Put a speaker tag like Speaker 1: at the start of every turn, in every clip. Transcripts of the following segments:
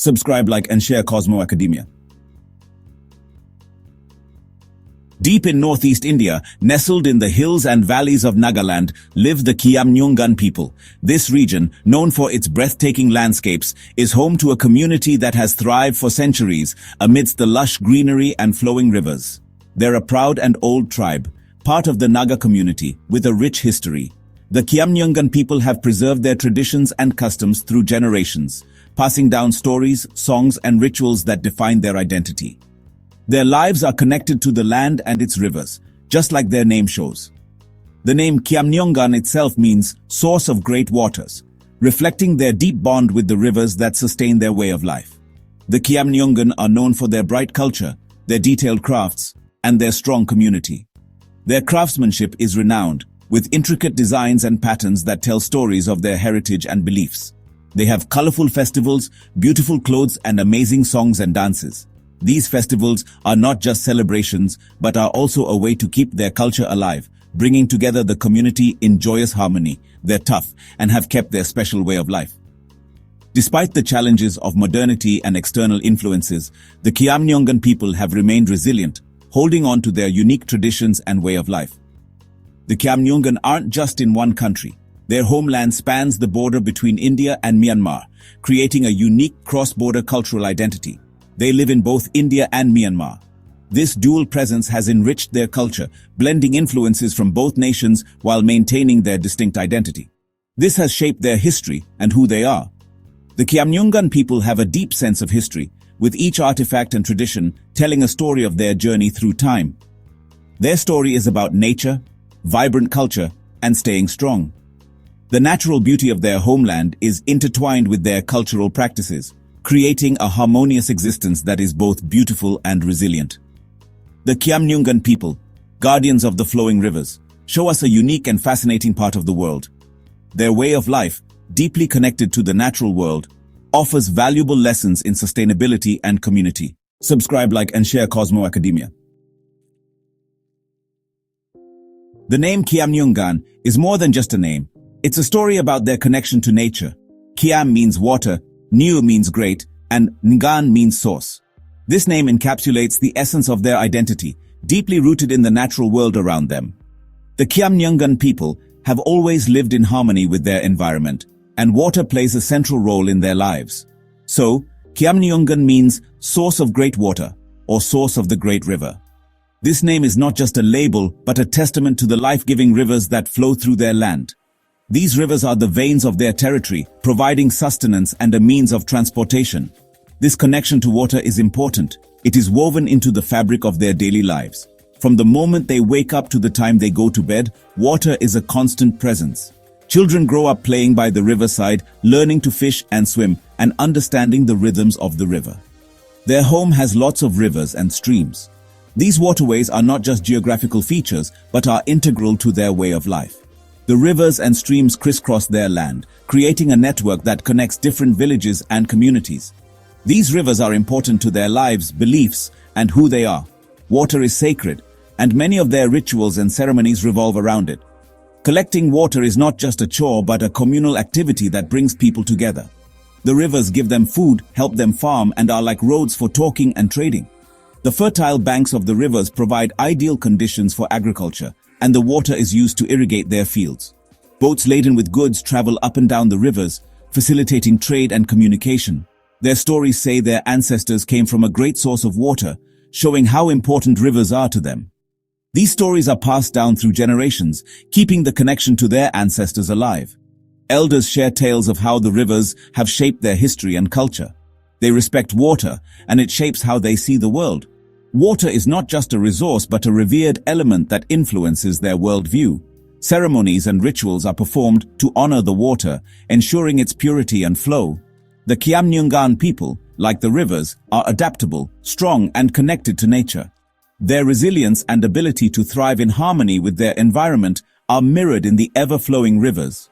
Speaker 1: Subscribe, like, and share Cosmo Academia. Deep in northeast India, nestled in the hills and valleys of Nagaland, live the Khiamniungan people. This region, known for its breathtaking landscapes, is home to a community that has thrived for centuries amidst the lush greenery and flowing rivers. They're a proud and old tribe, part of the Naga community, with a rich history. The Khiamniungan people have preserved their traditions and customs through generations, passing down stories, songs, and rituals that define their identity. Their lives are connected to the land and its rivers, just like their name shows. The name Khiamniungan itself means source of great waters, reflecting their deep bond with the rivers that sustain their way of life. The Khiamniungan are known for their bright culture, their detailed crafts, and their strong community. Their craftsmanship is renowned, with intricate designs and patterns that tell stories of their heritage and beliefs. They have colorful festivals, beautiful clothes, and amazing songs and dances. These festivals are not just celebrations, but are also a way to keep their culture alive, bringing together the community in joyous harmony. They're tough and have kept their special way of life. Despite the challenges of modernity and external influences, the Khiamniungan people have remained resilient, holding on to their unique traditions and way of life. The Khiamniungan aren't just in one country. Their homeland spans the border between India and Myanmar, creating a unique cross-border cultural identity. They live in both India and Myanmar. This dual presence has enriched their culture, blending influences from both nations while maintaining their distinct identity. This has shaped their history and who they are. The Khiamniungan people have a deep sense of history, with each artifact and tradition telling a story of their journey through time. Their story is about nature, vibrant culture, and staying strong. The natural beauty of their homeland is intertwined with their cultural practices, creating a harmonious existence that is both beautiful and resilient. The Khiamniungan people, guardians of the flowing rivers, show us a unique and fascinating part of the world. Their way of life, deeply connected to the natural world, offers valuable lessons in sustainability and community. Subscribe, like, and share Cosmo Academia. The name Khiamniungan is more than just a name. It's a story about their connection to nature. Khiam means water, Niu means great, and Ngan means source. This name encapsulates the essence of their identity, deeply rooted in the natural world around them. The Khiamniungan people have always lived in harmony with their environment, and water plays a central role in their lives. So, Khiamniungan means source of great water, or source of the great river. This name is not just a label, but a testament to the life-giving rivers that flow through their land. These rivers are the veins of their territory, providing sustenance and a means of transportation. This connection to water is important. It is woven into the fabric of their daily lives. From the moment they wake up to the time they go to bed, water is a constant presence. Children grow up playing by the riverside, learning to fish and swim, and understanding the rhythms of the river. Their home has lots of rivers and streams. These waterways are not just geographical features, but are integral to their way of life. The rivers and streams crisscross their land, creating a network that connects different villages and communities. These rivers are important to their lives, beliefs, and who they are. Water is sacred, and many of their rituals and ceremonies revolve around it. Collecting water is not just a chore, but a communal activity that brings people together. The rivers give them food, help them farm, and are like roads for talking and trading. The fertile banks of the rivers provide ideal conditions for agriculture, and the water is used to irrigate their fields. Boats laden with goods travel up and down the rivers, facilitating trade and communication. Their stories say their ancestors came from a great source of water, showing how important rivers are to them. These stories are passed down through generations, keeping the connection to their ancestors alive. Elders share tales of how the rivers have shaped their history and culture. They respect water, and it shapes how they see the world. Water is not just a resource, but a revered element that influences their worldview. Ceremonies and rituals are performed to honor the water, ensuring its purity and flow. The Khiamniungan people, like the rivers, are adaptable, strong, and connected to nature. Their resilience and ability to thrive in harmony with their environment are mirrored in the ever-flowing rivers.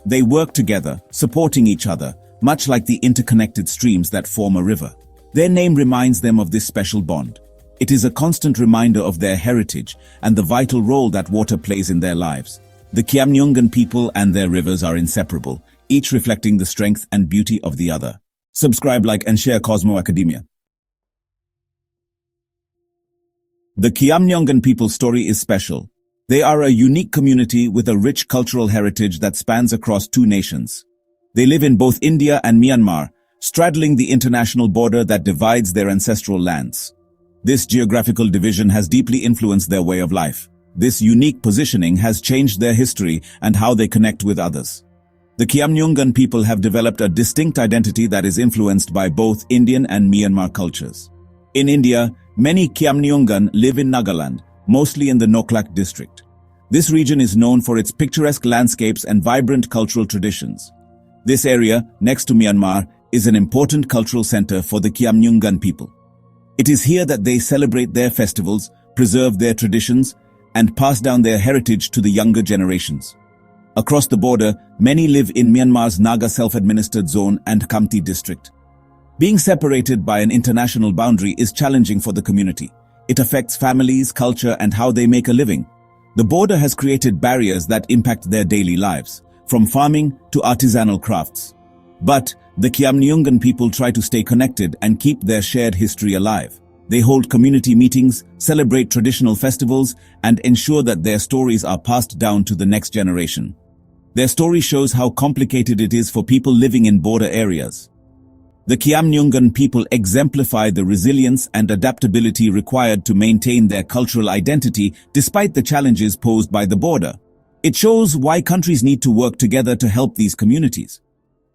Speaker 1: They work together, supporting each other, much like the interconnected streams that form a river. Their name reminds them of this special bond. It is a constant reminder of their heritage and the vital role that water plays in their lives. The Khiamniungan people and their rivers are inseparable, each reflecting the strength and beauty of the other. Subscribe, like, and share Cosmo Academia. The Khiamniungan people's story is special. They are a unique community with a rich cultural heritage that spans across two nations. They live in both India and Myanmar, straddling the international border that divides their ancestral lands. This geographical division has deeply influenced their way of life. This unique positioning has changed their history and how they connect with others. The Khiamniungan people have developed a distinct identity that is influenced by both Indian and Myanmar cultures. In India, many Khiamniungan live in Nagaland, mostly in the Noklak district. This region is known for its picturesque landscapes and vibrant cultural traditions. This area, next to Myanmar, is an important cultural center for the Khiamniungan people. It is here that they celebrate their festivals, preserve their traditions, and pass down their heritage to the younger generations. Across the border, many live in Myanmar's Naga self-administered zone and Khamti district. Being separated by an international boundary is challenging for the community. It affects families, culture, and how they make a living. The border has created barriers that impact their daily lives, from farming to artisanal crafts. But the Khiamniungan people try to stay connected and keep their shared history alive. They hold community meetings, celebrate traditional festivals, and ensure that their stories are passed down to the next generation. Their story shows how complicated it is for people living in border areas. The Khiamniungan people exemplify the resilience and adaptability required to maintain their cultural identity despite the challenges posed by the border. It shows why countries need to work together to help these communities.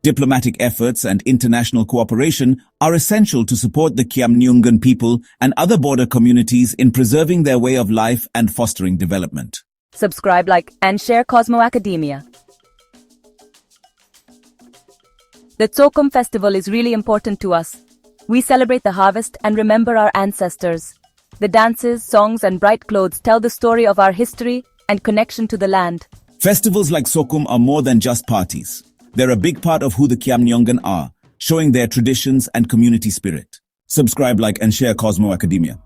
Speaker 1: Diplomatic efforts and international cooperation are essential to support the Khiamniungan people and other border communities in preserving their way of life and fostering development.
Speaker 2: Subscribe, like, and share Cosmo Academia. The Tsokum festival is really important to us. We celebrate the harvest and remember our ancestors. The dances, songs, and bright clothes tell the story of our history and connection to the land.
Speaker 1: Festivals like Tsokum are more than just parties. They're a big part of who the Khiamniungan are, showing their traditions and community spirit. Subscribe, like, and share Cosmo Academia.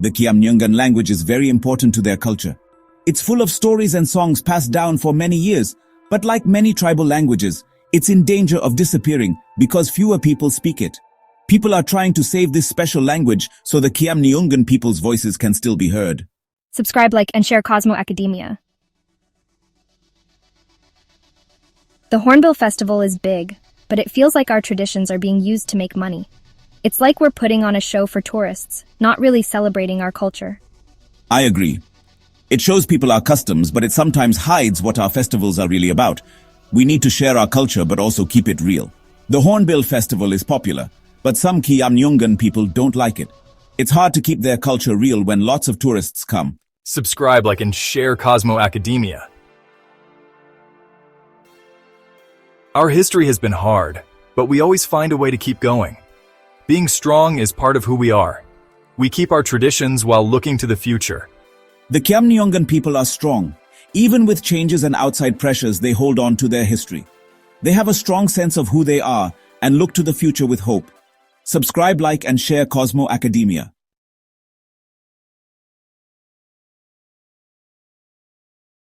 Speaker 1: The Khiamniungan language is very important to their culture. It's full of stories and songs passed down for many years, but like many tribal languages, it's in danger of disappearing because fewer people speak it. People are trying to save this special language so the Khiamniungan people's voices can still be heard.
Speaker 3: Subscribe, like, and share Cosmo Academia. The Hornbill Festival is big, but it feels like our traditions are being used to make money. It's like we're putting on a show for tourists, not really celebrating our culture.
Speaker 1: I agree. It shows people our customs, but it sometimes hides what our festivals are really about. We need to share our culture, but also keep it real. The Hornbill Festival is popular, but some Khiamniungan people don't like it. It's hard to keep their culture real when lots of tourists come.
Speaker 4: Subscribe, like, and share Cosmo Academia. Our history has been hard, but we always find a way to keep going. Being strong is part of who we are. We keep our traditions while looking to the future.
Speaker 1: The Khiamniungan people are strong. Even with changes and outside pressures, they hold on to their history. They have a strong sense of who they are and look to the future with hope. Subscribe, like, and share Cosmo Academia.